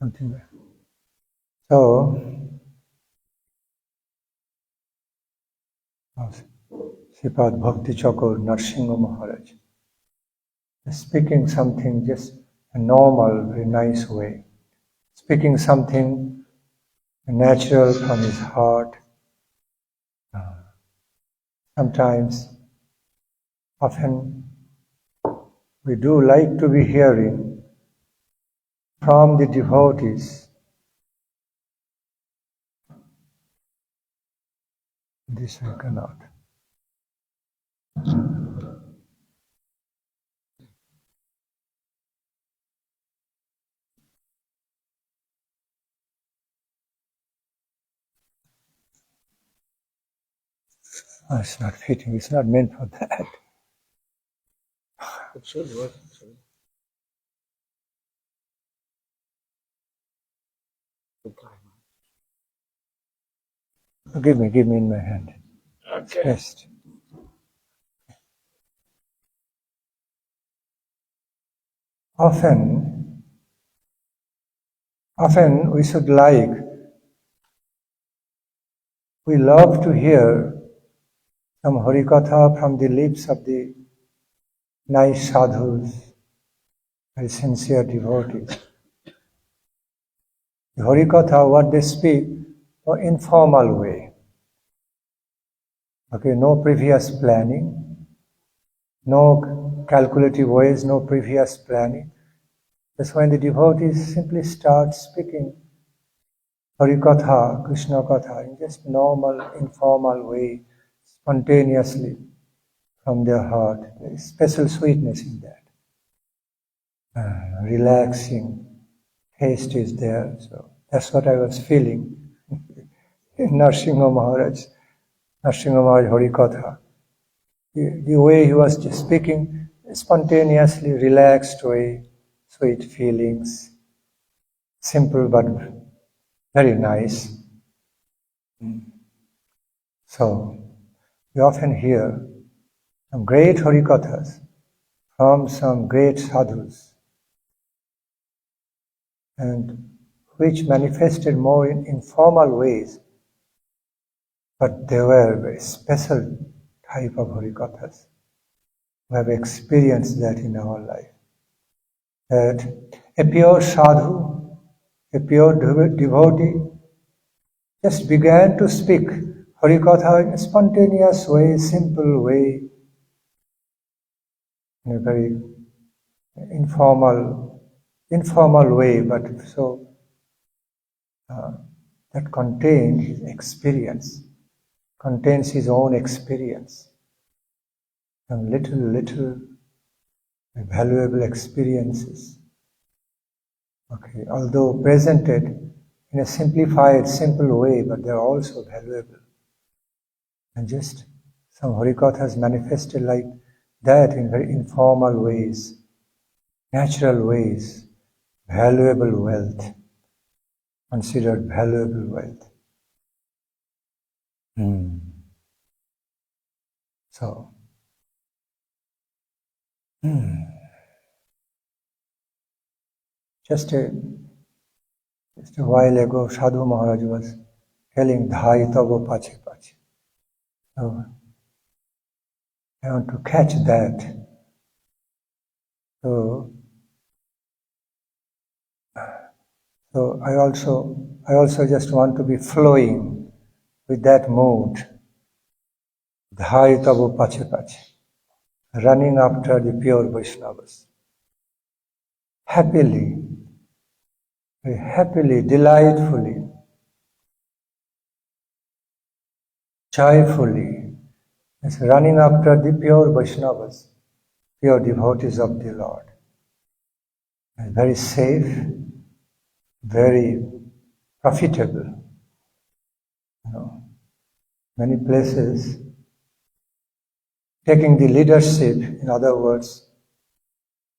Something like that. So, Sripad Bhakti Chakur Narsingha Maharaj is speaking something just a normal, very nice way, speaking something natural from his heart. Sometimes, often, we do like to be hearing from the devotees. This I cannot. Oh, it's not fitting. It's not meant for that. It should work. Give me in my hand. Okay. Best. Often we should we love to hear some Hari-katha from the lips of the nice sadhus, very sincere devotees. The Hari-katha, what they speak, or informal way. Okay, no previous planning, no calculative ways, no previous planning. That's when the devotees simply start speaking Hari-katha, Krishna-katha in just normal, informal way, spontaneously from their heart. There is special sweetness in that. Relaxing taste is there. So that's what I was feeling in Narsingha Maharaj Hari-katha. The way he was just speaking, spontaneously, relaxed way, sweet feelings, simple but very nice. So, we often hear some great Hari-kathas from some great sadhus, and which manifested more in informal ways, but they were very special type of Hari-kathas. We have experienced that in our life. That a pure sadhu, a pure devotee, just began to speak Hari-katha in a spontaneous way, simple way, in a very informal way, but so that contains his experience, contains his own experience, and little valuable experiences. Okay, although presented in a simplified, simple way, but they are also valuable. And just some Hari-kathas manifested like that in very informal ways, natural ways, valuable wealth, considered valuable wealth. So, just a while ago, Sadhu Maharaj was telling Dhai Tavo Pache Pache. So, I want to catch that. So I also just want to be flowing with that mood. Dhai Tavo Pache Pache. Running after the pure Vaishnavas. Happily, very happily, delightfully, joyfully, is running after the pure Vaishnavas, pure devotees of the Lord. And very safe, very profitable. Many places, taking the leadership, in other words,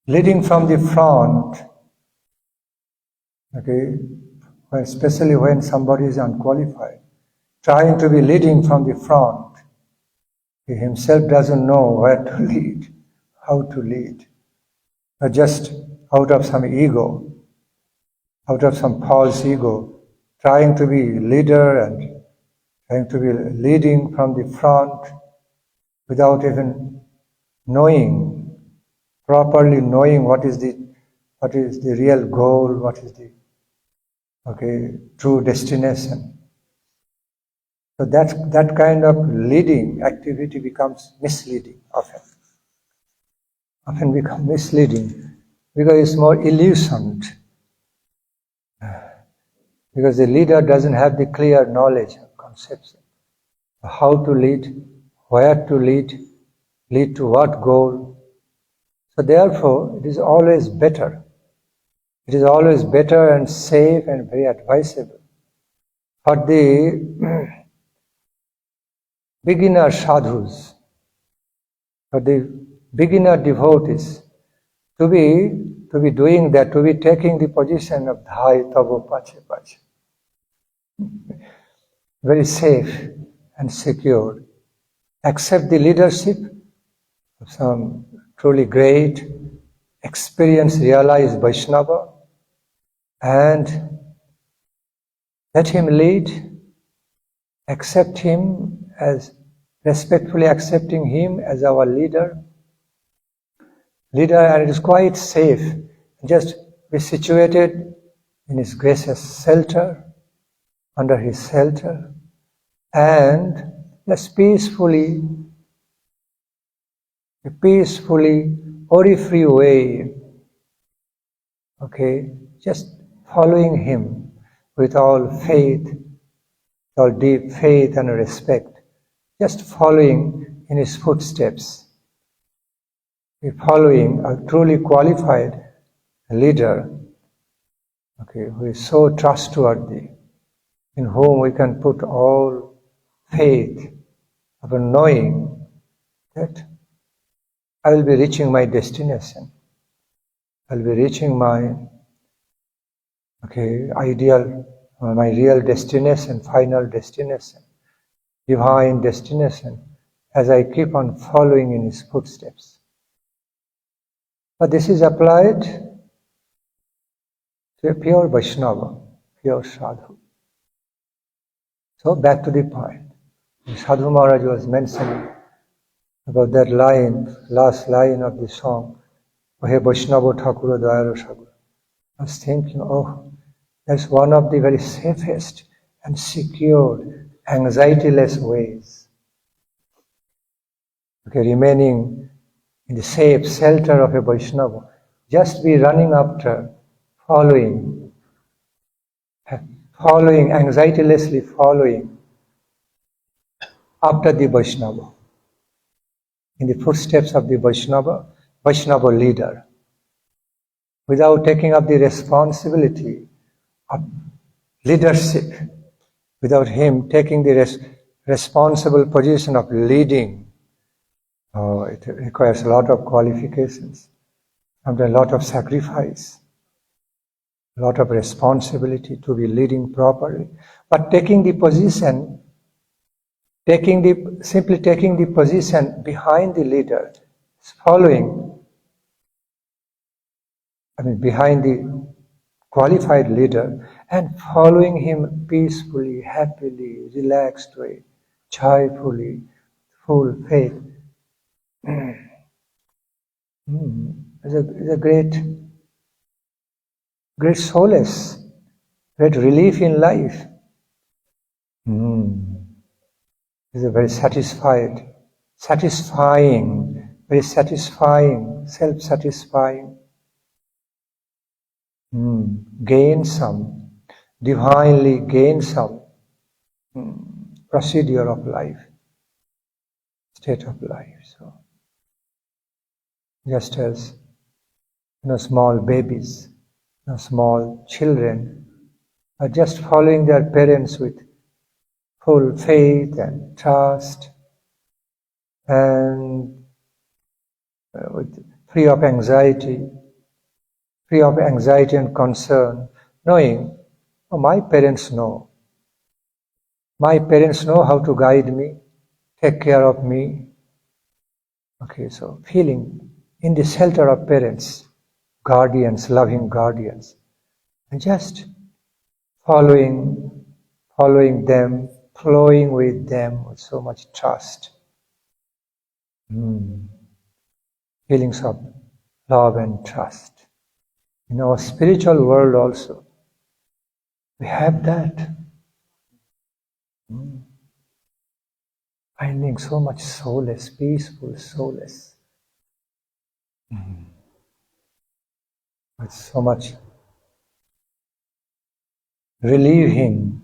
leading from the front, okay, especially when somebody is unqualified, trying to be leading from the front. He himself doesn't know where to lead, how to lead, but just out of some ego, out of some false ego, trying to be leader and trying to be leading from the front without even properly knowing what is the real goal, what is the true destination. So that kind of leading activity becomes misleading often becomes misleading because it's more illusioned. Because the leader doesn't have the clear knowledge and conception of how to lead, where to lead to what goal. So therefore, it is always better and safe and very advisable for the beginner sadhus, for the beginner devotees to be doing that, to be taking the position of dhai tabo pache pache. Very safe and secure. Accept the leadership of some truly great, experienced, realized Vaishnava and let him lead, accept him as respectfully accepting him as our leader, and it is quite safe. Just be situated in his gracious shelter, under his shelter, and just peacefully, worry-free way, just following him with all faith, all deep faith and respect, just following in his footsteps. We're following a truly qualified leader, who is so trustworthy, in whom we can put all faith of knowing that I will be reaching my destination. I will be reaching my ideal, my real destination, final destination, divine destination, as I keep on following in his footsteps. But this is applied to a pure Vaishnava, pure sadhu. So back to the point. Sadhu Maharaj was mentioning about that line, last line of the song, Ohe Vaishnava Thakura Dayaro Sagura. I was thinking, that's one of the very safest and secure, anxiety-less ways. Remaining in the safe shelter of a Vaishnava, just be running after, following, anxiety-lessly following after the Vaishnava, in the footsteps of the Vaishnava leader, without taking up the responsibility of leadership, without him taking the responsible position of leading. It requires a lot of qualifications, and a lot of sacrifice, a lot of responsibility to be leading properly. But taking the position behind the leader, behind the qualified leader, and following him peacefully, happily, relaxed way, joyfully, full faith. It's a great solace, great relief in life. It's a very satisfying, very satisfying, self-satisfying. Gain some, divinely gain some procedure of life, state of life. So, just as small babies, small children are just following their parents with full faith and trust, and free of anxiety and concern, knowing, my parents know how to guide me, take care of me. So feeling in the shelter of parents, guardians, loving guardians, and just following them, flowing with them with so much trust. Feelings of love and trust. In our spiritual world also, we have that. Finding so much solace, peaceful solace. With so much relieving,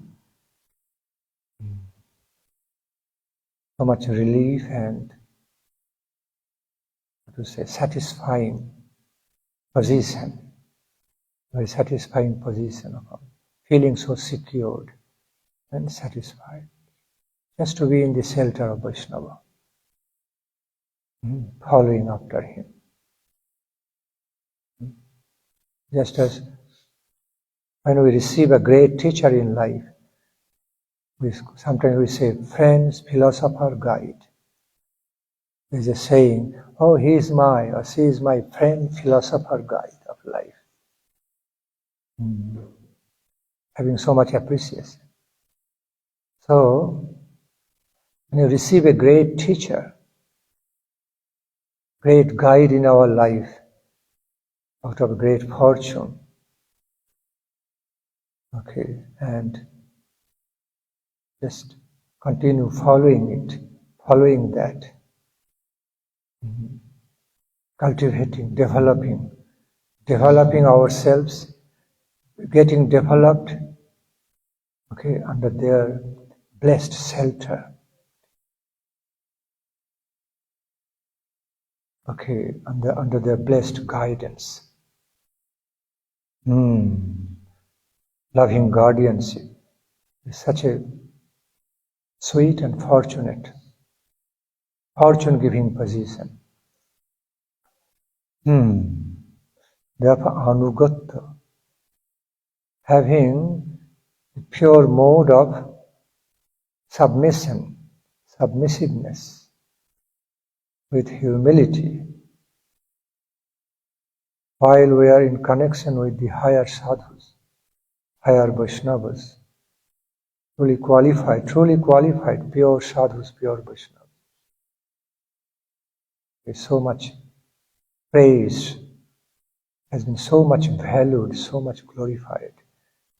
so much relief and, satisfying position. Very satisfying position of feeling so secured and satisfied. Just to be in the shelter of Vaishnava, following after him. Just as when we receive a great teacher in life, sometimes we say, friends, philosopher, guide. There's a saying, oh, he is my, or she is my friend, philosopher, guide of life. Having so much appreciation. So, when you receive a great teacher, great guide in our life, out of great fortune, and just continue following that, cultivating, developing ourselves, getting developed, under their blessed shelter, under their blessed guidance, loving guardianship is such a sweet and fortunate, fortune-giving position. Therefore, anugatta, having the pure mode of submissiveness, with humility, while we are in connection with the higher sadhus, higher Vaishnavas, truly qualified, pure sadhus, pure Vaishnavas. With so much praise, has been so much valued, so much glorified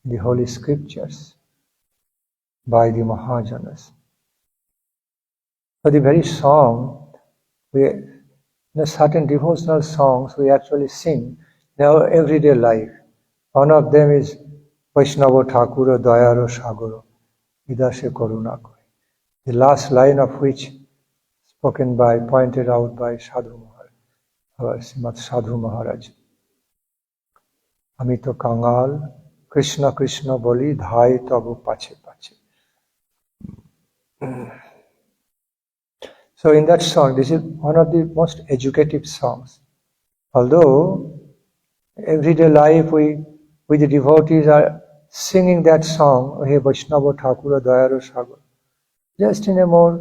in the holy scriptures by the Mahajanas. So the very song, certain devotional songs we actually sing in our everyday life. One of them is Vaishnava Thakura Dayaro Sagaro Vidashe Karuna Kore. The last line of which pointed out by Sadhu Maharaj, our Srimad Sadhu Maharaj. Amito Kangal Krishna Krishna Boli Dhai Tabu Pache Pache. So in that song, this is one of the most educative songs. Although everyday life we the devotees are singing that song, Ohe Vaishnava Thakura Dayaro Sagar, just in a more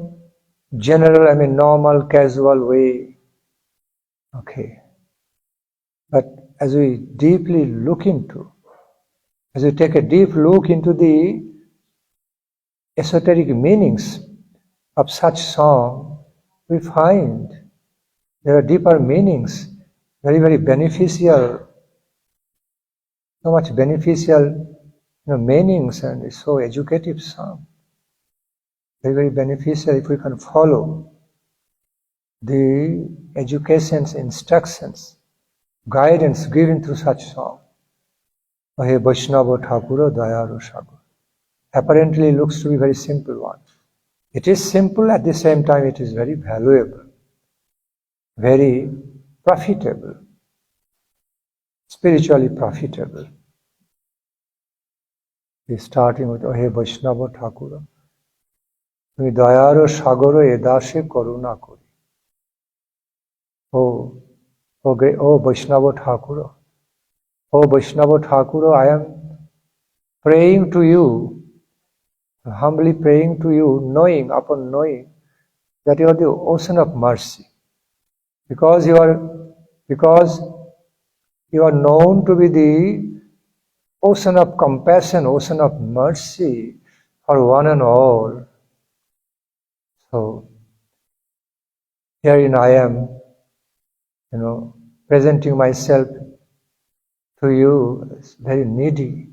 general, normal, casual way. But as we deeply as we take a deep look into the esoteric meanings of such song, we find there are deeper meanings, very, very beneficial, so much beneficial meanings, and it's so educative song. Very, very beneficial if we can follow the educations, instructions, guidance given through such song. Ohe Vaishnava Thakura Dayaro Sagar. Apparently looks to be very simple one. It is simple, at the same time it is very valuable, very profitable, spiritually profitable. We starting with Ohe Vaishnava Thakura. Tumi Dayaro Sagaro Edashe Karuna Kori. Oh Vaishnava Thakura. Oh Vaishnava Thakura, I am praying to you, humbly praying to you, knowing that you are the ocean of mercy. Because you are known to be the ocean of compassion, ocean of mercy for one and all. So, herein I am, presenting myself to you as very needy.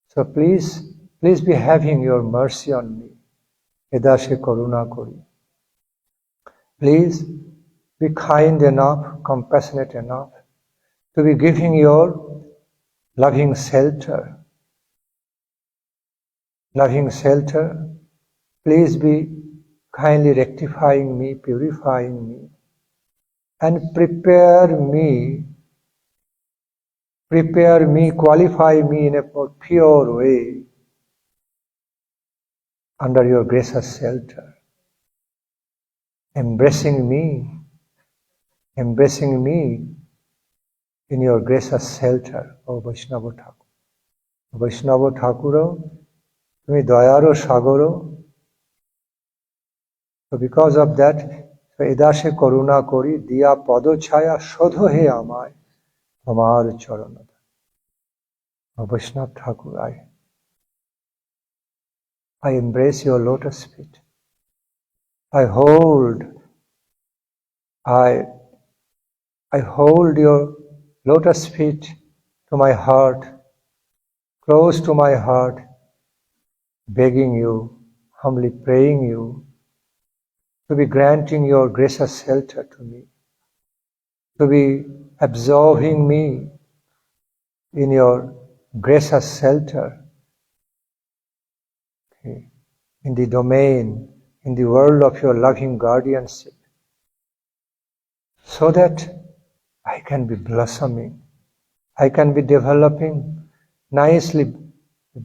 So please be having your mercy on me. Edashe karuna kori. Please be kind enough, compassionate enough to be giving your loving shelter. Loving shelter. Please be kindly rectifying me, purifying me, and prepare me, qualify me in a more pure way under your gracious shelter. Embracing me in your gracious shelter, O Vaishnava Thakura. Vaishnava Thakura, tumi dayaro sagoro. So because of that, edashe karuna kori, diya pado chaya shodho he amay, amar charanada. O Vaishnava Thakura, I embrace your lotus feet. I hold your lotus feet to my heart, close to my heart, begging you, humbly praying you to be granting your gracious shelter to me, to be absorbing me in your gracious shelter, in the domain, in the world of your loving guardianship, so that I can be blossoming, I can be developing nicely,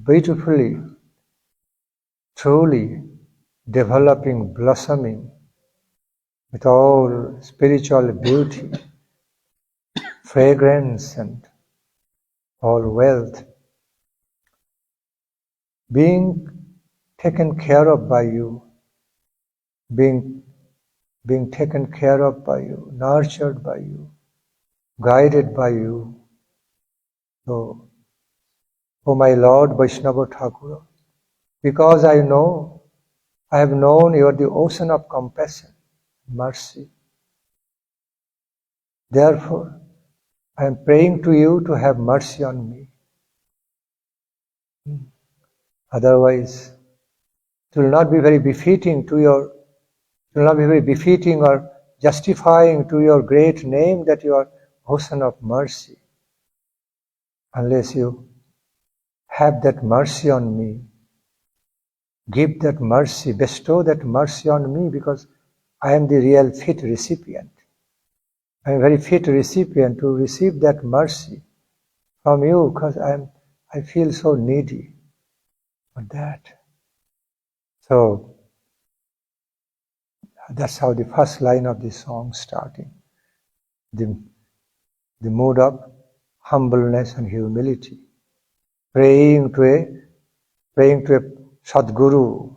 beautifully, truly developing, blossoming with all spiritual beauty, fragrance, and all wealth, being taken care of by you, being taken care of by you, nurtured by you, guided by you. So, O my Lord Vaishnava Thakura, because I have known you are the ocean of compassion, mercy. Therefore, I am praying to you to have mercy on me. Otherwise, it will not be very befitting or justifying to your great name that you are ocean of mercy, unless you have that mercy on me. Give that mercy, bestow that mercy on me, because I am the real fit recipient. I am a very fit recipient to receive that mercy from you, because I feel so needy for that. So that's how the first line of the song starting. The mood of humbleness and humility. Praying to a Sadguru,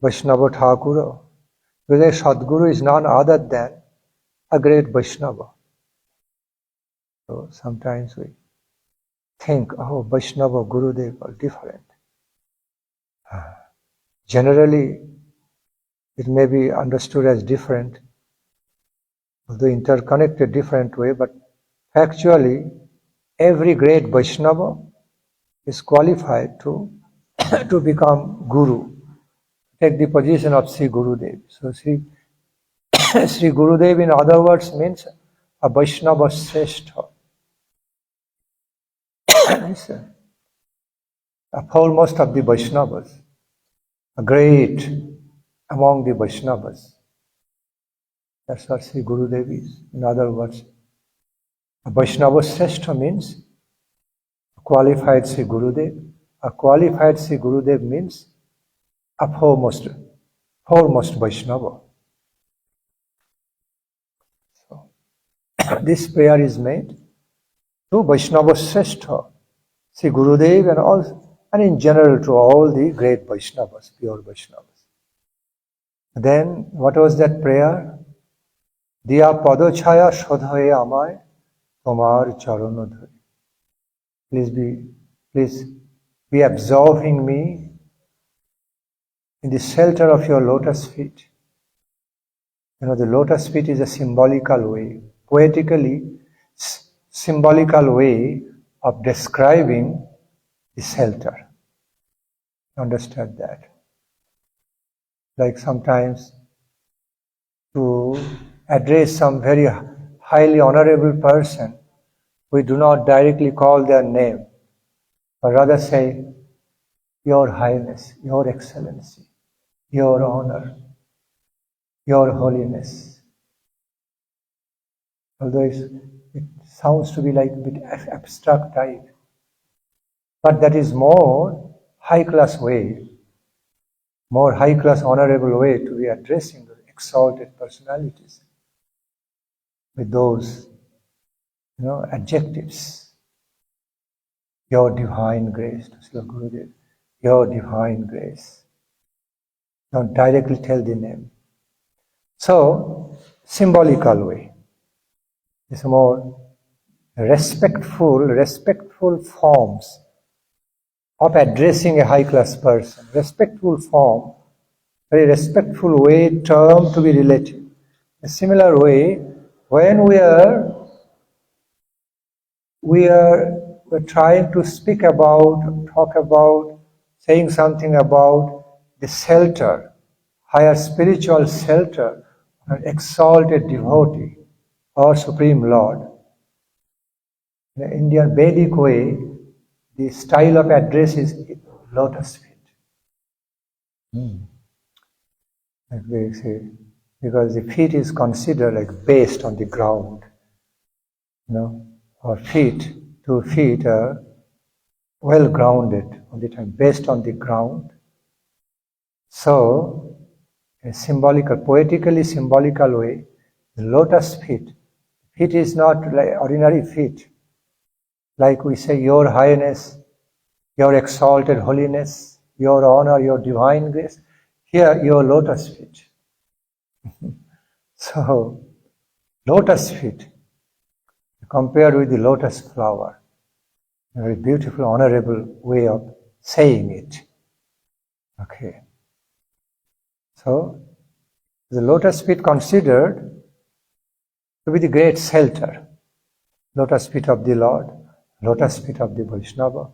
Vaishnava Thakura. Because a Sadguru is none other than a great Vaishnava. So sometimes we think, Vaishnava, Gurudev are different. Generally, it may be understood as different, although interconnected different way, but factually, every great Vaishnava is qualified to become Guru, take the position of Sri Gurudev. So Sri Gurudev, in other words, means a Vaishnava Srestha. A foremost of the Vaishnavas, a great among the Vaishnavas. That's what Sri Gurudev is. In other words, a Vaishnava Srestha means a qualified Sri Gurudev. A qualified Sri Gurudev means a foremost Vaishnava. So, this prayer is made to Vaishnava Srestha, Sri Gurudev, and in general to all the great Vaishnavas, pure Vaishnavas. Then, what was that prayer? Diya pado chaya shodhaye amay, tomar charono dhari. Please be absorbing me in the shelter of your lotus feet. You know, the lotus feet is a symbolical way, poetically symbolical way of describing the shelter. Understand that? Like sometimes to address some very highly honorable person, we do not directly call their name, but rather say, Your Highness, Your Excellency, Your Honor, Your Holiness. Although it sounds to be like a bit abstract type, but that is more high-class way, more high-class honorable way to be addressing the exalted personalities with those, adjectives. Your divine grace, to Srila Gurudev, your divine grace. Don't directly tell the name. So, symbolical way. It's more respectful forms of addressing a high-class person. Respectful form, very respectful way, term to be related. A similar way, when we're trying to speak about, talk about, saying something about the shelter, higher spiritual shelter, an exalted devotee or Supreme Lord. In the Indian Vedic way, the style of address is lotus feet. Like they say, because the feet is considered like based on the ground. Or two feet are well grounded on the time, based on the ground. So, in a poetically symbolical way, the lotus feet is not like ordinary feet. Like we say, Your Highness, Your Exalted Holiness, Your Honor, Your Divine Grace. Here, Your lotus feet. So, lotus feet, compared with the lotus flower, a very beautiful, honorable way of saying it. Okay. So, the lotus feet considered to be the great shelter. Lotus feet of the Lord, lotus feet of the Vaishnava.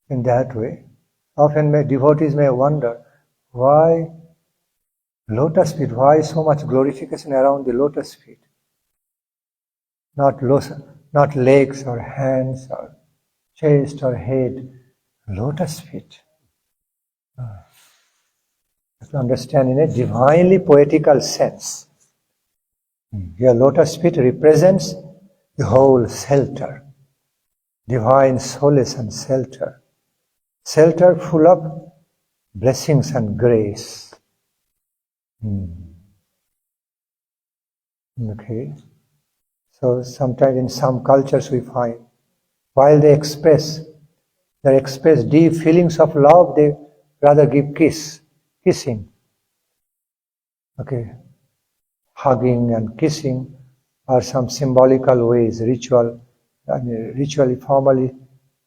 In that way, often devotees may wonder, why lotus feet? Why so much glorification around the lotus feet? Not legs or hands or chest or head, lotus feet. You have to understand in a divinely poetical sense. Here lotus feet represents the whole shelter, divine solace and shelter. Shelter full of blessings and grace. Okay. So sometimes in some cultures we find, while they express deep feelings of love, they rather give kissing. Okay. Hugging and kissing are some symbolical ways, ritually, formally,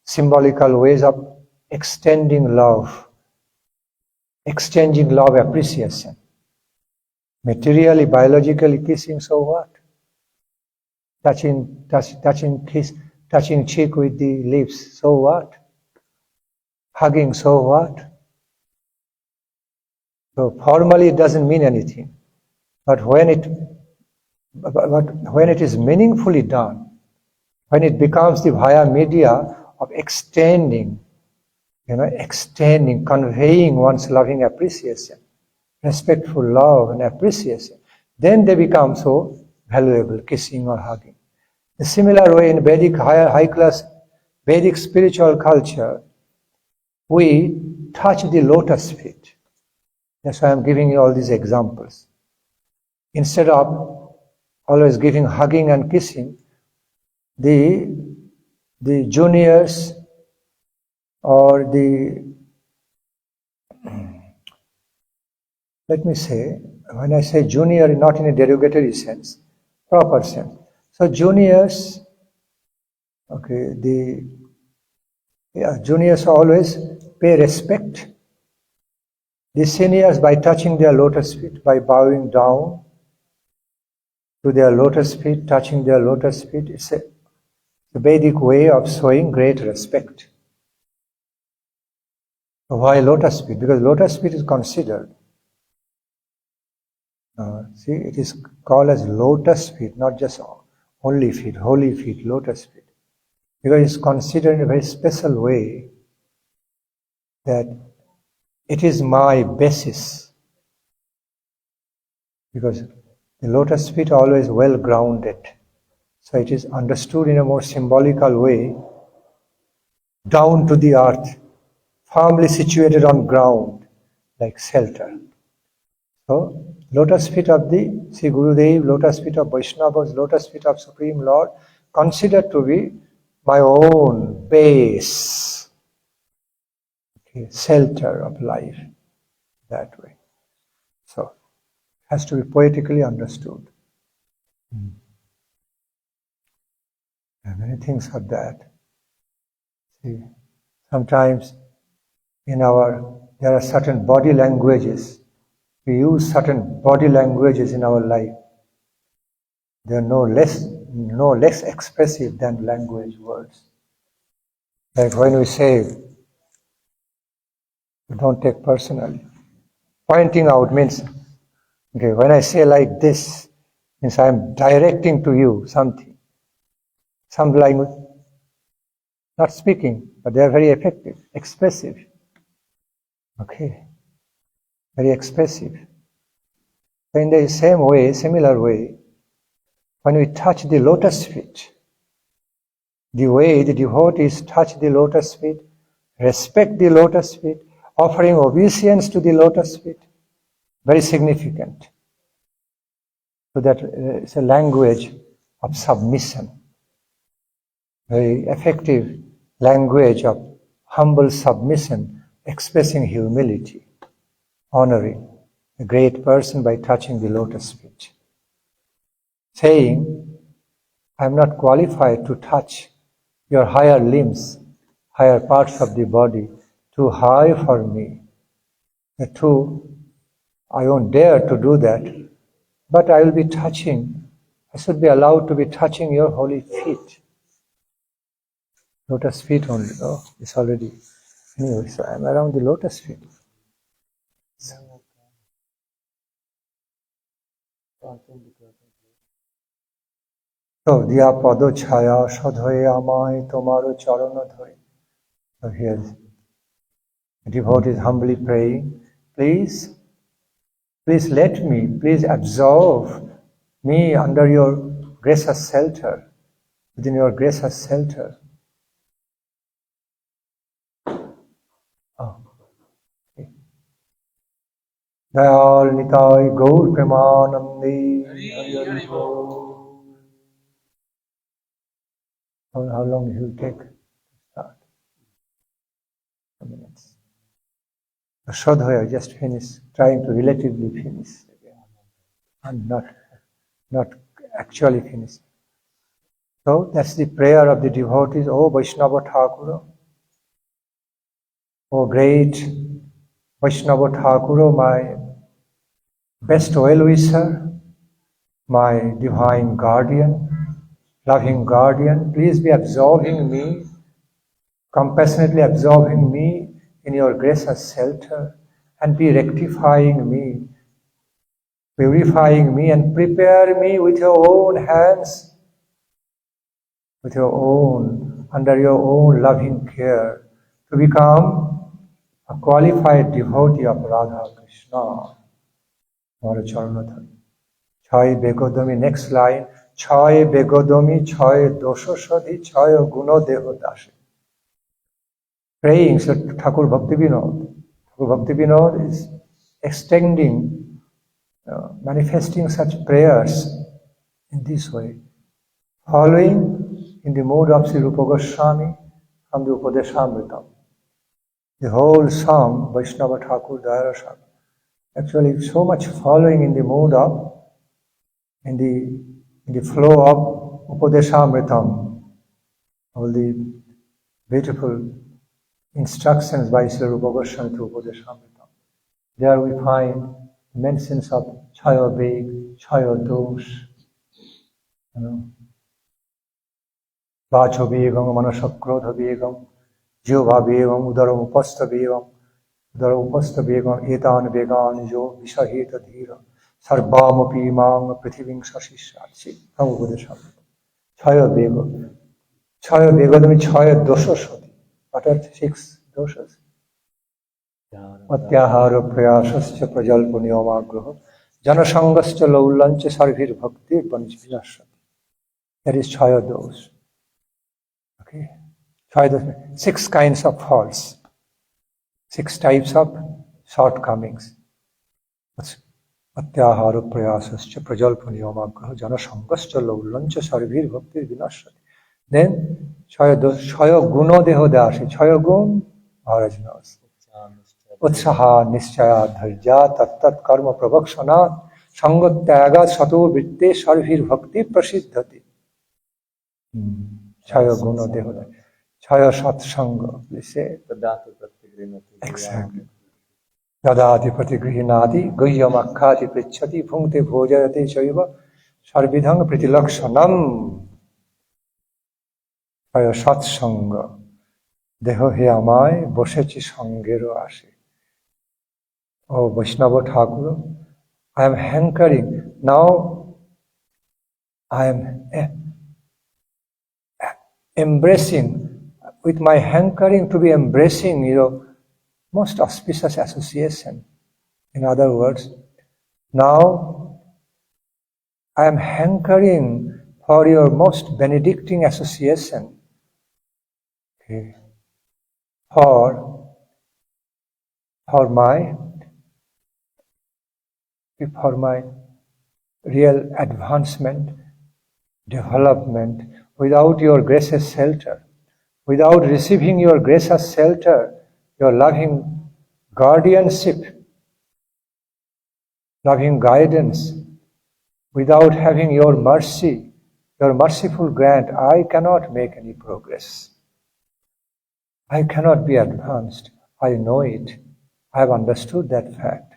symbolical ways of exchanging love appreciation. Materially, biologically kissing, so what? Touching cheek with the lips, so what? Hugging, so what? So formally it doesn't mean anything. But when it is meaningfully done, when it becomes the via media of extending, conveying one's loving appreciation, respectful love and appreciation, then they become so valuable, kissing or hugging. A similar way in Vedic, high-class Vedic spiritual culture, we touch the lotus feet. That's why I'm giving you all these examples. Instead of always giving hugging and kissing, the juniors or let me say, when I say junior, not in a derogatory sense, proper sense. So juniors, the juniors always pay respect. The seniors by touching their lotus feet, by bowing down to their lotus feet, touching their lotus feet. It's a Vedic way of showing great respect. Why lotus feet? Because lotus feet is considered. It is called as lotus feet, not just only feet, holy feet, lotus feet. Because it's considered in a very special way that it is my basis. Because the lotus feet are always well grounded. So it is understood in a more symbolical way, down to the earth, firmly situated on ground, like shelter. So, lotus feet of the Sri Gurudev, lotus feet of Vaishnavas, lotus feet of Supreme Lord, considered to be my own base, shelter of life, that way. So, it has to be poetically understood. And many things are that. See, sometimes there are certain body languages. We use certain body languages in our life. They are no less expressive than language words. Like when we say, don't take personally. Pointing out means, when I say like this, means I am directing to you something. Some language, not speaking, but they are very effective, expressive. Very expressive. So in the similar way, when we touch the lotus feet, the way the devotees touch the lotus feet, respect the lotus feet, offering obeisance to the lotus feet, very significant. So that it's a language of submission, very effective language of humble submission, expressing humility, honoring a great person by touching the lotus feet. Saying, I am not qualified to touch your higher limbs, higher parts of the body, too high for me. I won't dare to do that, but I will be touching, I should be allowed to be touching your holy feet. Lotus feet only, it's already, anyway, so I am around the lotus feet. So, Diya Pado Chaya Shodhoye Amai Tomaro Charana Dhoi. So here the devotee is humbly praying, please let me, please absorb me under your gracious shelter, within your gracious shelter. Dayal Nitai Gaur Premanandi Hari Bol. How long it will take to start? 2 minutes. Shodhoya just finished, trying to relatively finish again, and not actually finish. So that's the prayer of the devotees. O Vaishnava Thakura, O great Vaishnava Thakura, my best well-wisher, my divine guardian, loving guardian, please be absorbing me, compassionately absorbing me in your gracious shelter, and be rectifying me, purifying me, and prepare me with your own hands, under your own loving care, to become a qualified devotee of Radha Krishna. Chai Begodomi, next line, Chai Begodomi, Chai Doshoshodhi, Chai Guno Deho Dashi. Praying, so Thakur Bhakti Vinod. Thakur Bhakti Vinod is extending, manifesting such prayers in this way, following in the mode of Sri Rupa Goswami from the Upadeshamritam. The whole song, Vaishnava Thakur Dayara Song, actually so much following in the mood of, in the flow of Upadeshamritam, all the beautiful instructions by Srila Rupa Goswami to Upadeshamritam. There we find mentions of Chaya Veg, Chaya Dosh, Vacho Vegam, Manasakrodha Vegam, Jova Vegam, Udaram Upasta Vegam, Udaram Upasta Vegam, Etan Vegan, Jo, Vishaheta Dhira, Sarvamapi Mang, Prithiving Sashishachi, from Upadeshamritam. Chaya Vega. Chaya Vega means Chaya Doshasati. What are 6 doshas? Atyahara prayasascha prajalpa niyamagraha janasangascha laulancha sarvir bhakti vanjvinashati. That is Chaya dosh. Okay. Chaya dosh means 6 kinds of faults. 6 types of shortcomings. Atyahara prayasascha prajalpa niyamagraha janasangascha laulancha sarvir bhakti vinashati. Then Chaya Guno Deho Dashi. Chaya Gun, Maharaj knows. Utsaha Nischaya Dharja Tattat Karma Prabhakshanat Sangat Tyaga Sato Vitte Sarvir Bhakti Prasiddhati. Chaya Guno Deho Dashi. Chaya Sat Sangha. Please say. Exactly. Dadati Pratigrihinati Guhyam Akkati Prichati Bhungte Bhojayate Chaiva Sarvidhang Pritilakshanam. Chaya Satsanga, Deho he amai, Boshechi Sangero Ashi. Oh Vaishnava Thakura, I am hankering. Now I am embracing, with my hankering to be embracing, most auspicious association. In other words, now I am hankering for your most benedicting association. Okay. For my real advancement, development, without your gracious shelter, without receiving your gracious shelter, your loving guardianship, loving guidance, without having your mercy, your merciful grant, I cannot make any progress. I cannot be advanced. I know it. I have understood that fact.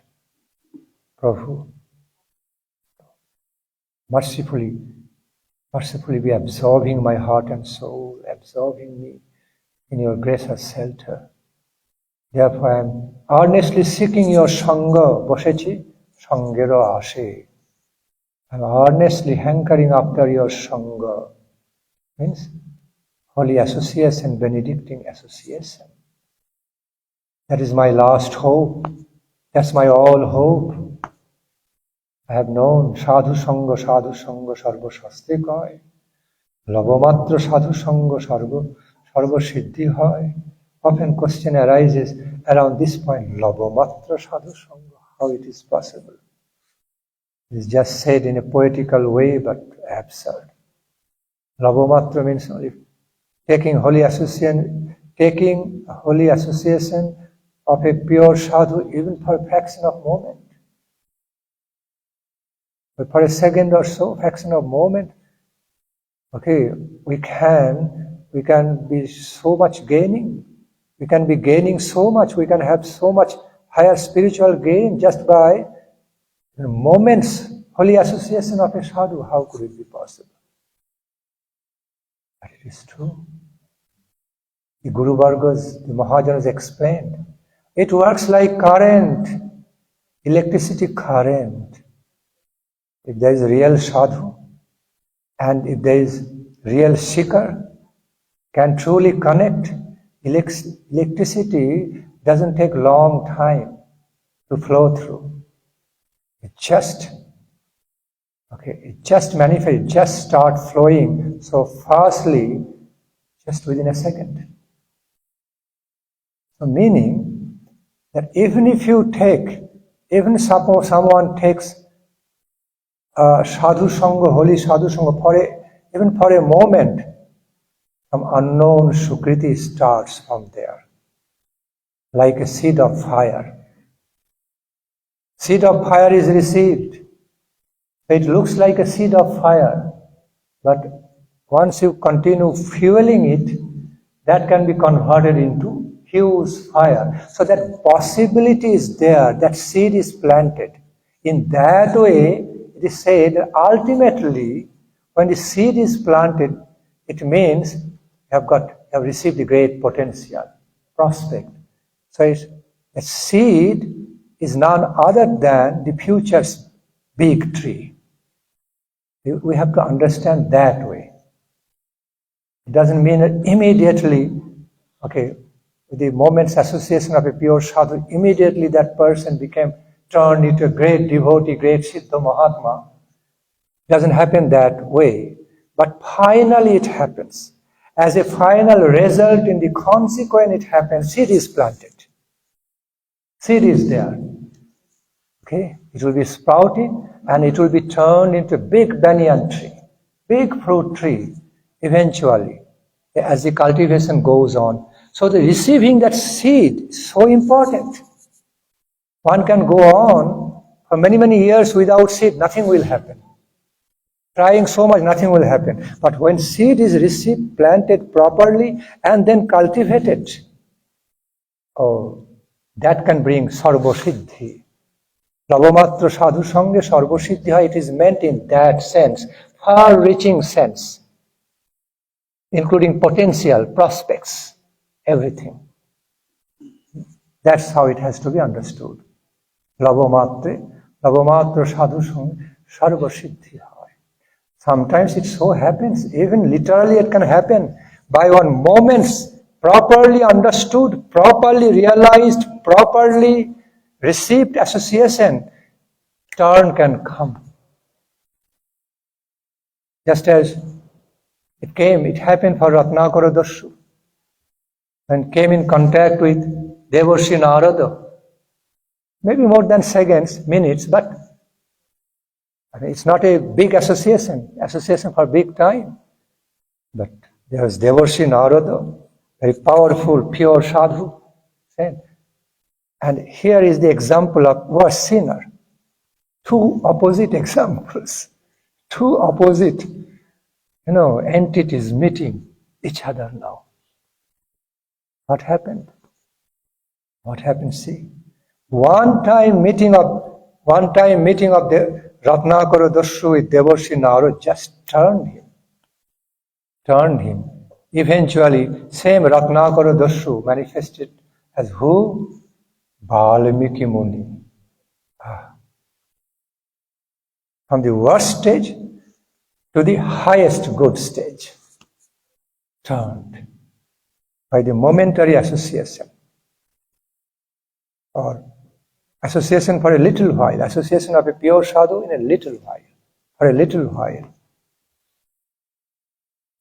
Prabhu, mercifully be absorbing my heart and soul, absorbing me in your gracious shelter. Therefore I am earnestly seeking your Sangha, Boshechi, Sangero Ashe. I am earnestly hankering after your Sangha. Means holy association, benedicting association. That is my last hope. That's my all hope. I have known sadhu sangha, sarva shastri koi. Lavamatra sadhu sangha, sarva siddhi hoy. Often question arises around this point, Lavamatra sadhu sangha, how it is possible? It is just said in a poetical way, but absurd. Lavamatra means only taking holy association of a pure sadhu, even for a fraction of moment. But for a second or so, fraction of moment, okay, we can be so much gaining. We can be gaining so much. We can have so much higher spiritual gain just by moments, holy association of a sadhu. How could it be possible? But it is true. The Guru Vargas, the Mahajanas explained. It works like current, electricity current. If there is a real sadhu and if there is real seeker, can truly connect, electricity doesn't take long time to flow through. It just manifests, it just starts flowing so fastly, just within a second. So meaning that even suppose someone takes sadhu sangha, holy sadhu sangha, even for a moment, some unknown sukriti starts from there, like a seed of fire. Seed of fire is received. It looks like a seed of fire, but once you continue fueling it, that can be converted into huge fire. So that possibility is there, that seed is planted. In that way, it is said that ultimately, when the seed is planted, it means you have received a great potential, prospect. So a seed is none other than the future's big tree. We have to understand that way. It doesn't mean that immediately, with the moment's association of a pure sadhu, immediately that person turned into a great devotee, great Siddha Mahatma. It doesn't happen that way. But finally it happens. As a final result, in the consequence it happens, seed is planted. Seed is there. It will be sprouting and it will be turned into a big banyan tree, big fruit tree, eventually, as the cultivation goes on. So the receiving that seed is so important. One can go on for many, many years without seed, nothing will happen. Trying so much, nothing will happen. But when seed is received, planted properly, and then cultivated, that can bring sarvasiddhi. Lavamatra sadhu sange sarvasiddhi, it is meant in that sense, far-reaching sense, including potential, prospects, everything. That's how it has to be understood. Lavamatra sadhu sange sarvasiddhi. Sometimes it so happens, even literally it can happen, by one moment's properly understood, properly realized, properly received association, turn can come. Just as it happened for Ratnakara Dashu, when came in contact with Devarshi Narada. Maybe more than seconds, minutes, but it's not a big association for big time. But there was Devarshi Narada, very powerful, pure sadhu. And here is the example of worst sinner. Two opposite examples. Two opposite, entities meeting each other now. What happened? See? One time meeting of the Ratnakara Dashu with Devarshi Narada just turned him. Eventually, same Ratnakara Dashu manifested as who? Valmiki Muni. From the worst stage to the highest good stage. Turned by the momentary association. Or association for a little while, association of a pure sadhu in a little while, for a little while.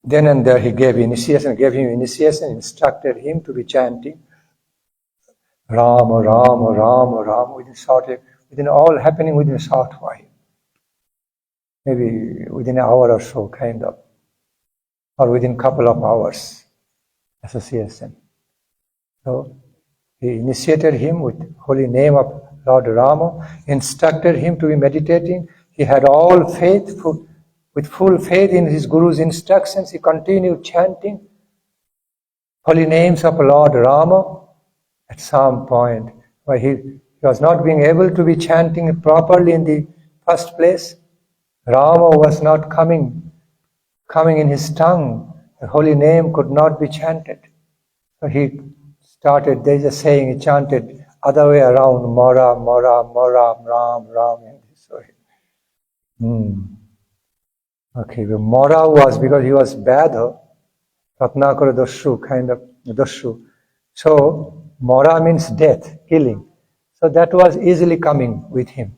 Then and there he gave him initiation, instructed him to be chanting Rama, Rama, Rama, Rama, within all happening within a short while. Maybe within an hour or so, kind of. Or within a couple of hours, association. So, he initiated him with holy name of Lord Rama, instructed him to be meditating. He had all faith, with full faith in his Guru's instructions. He continued chanting holy names of Lord Rama. At some point, where he was not being able to be chanting properly in the first place, Rama was not coming in his tongue. The holy name could not be chanted. So he started, there's a saying, he chanted other way around, Mora, Mora, Mora, Ram, Ram, in this way. The Mora was because he was Badha, Ratnakara Dashu, kind of Dashu. So, Mora means death, killing. So that was easily coming with him.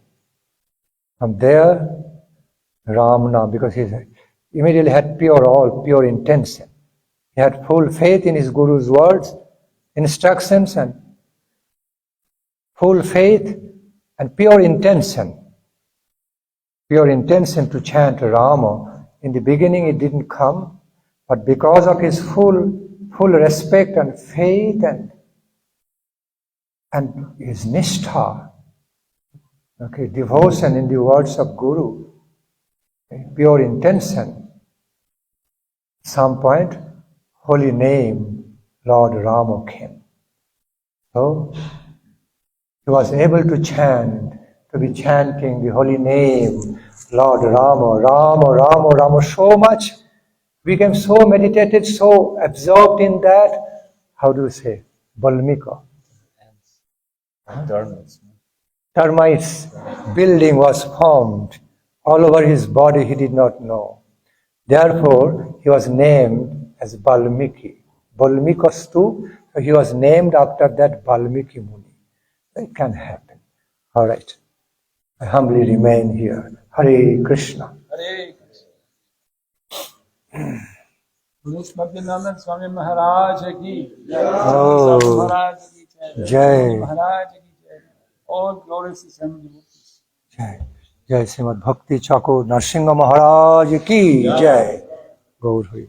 From there, Ramna, because he immediately had pure intention. He had full faith in his Guru's words, instructions, and full faith and pure intention to chant Rama. In the beginning it didn't come, but because of his full respect and faith and his nishtha, devotion in the words of Guru, pure intention, some point, holy name, Lord Rama came. So, he was able to be chanting the holy name, Lord Rama, Rama, Rama, Rama, so much. We became so meditated, so absorbed in that. How do you say? Balmika. Termites building was formed all over his body, he did not know. Therefore, he was named as Balmiki. Balmikastu, so he was named after that Balmiki Muni. It can happen. All right. I humbly remain here. Hare Krishna. Hare Krishna. Bhakti Nandan Swami Maharaj ki Oh, Maharaj ki Jai. Maharaj ki all glorious devotees. Jai. Jai Srimad Bhakti Chakur Narsingha Maharaj ki Jai. Gaur Hari.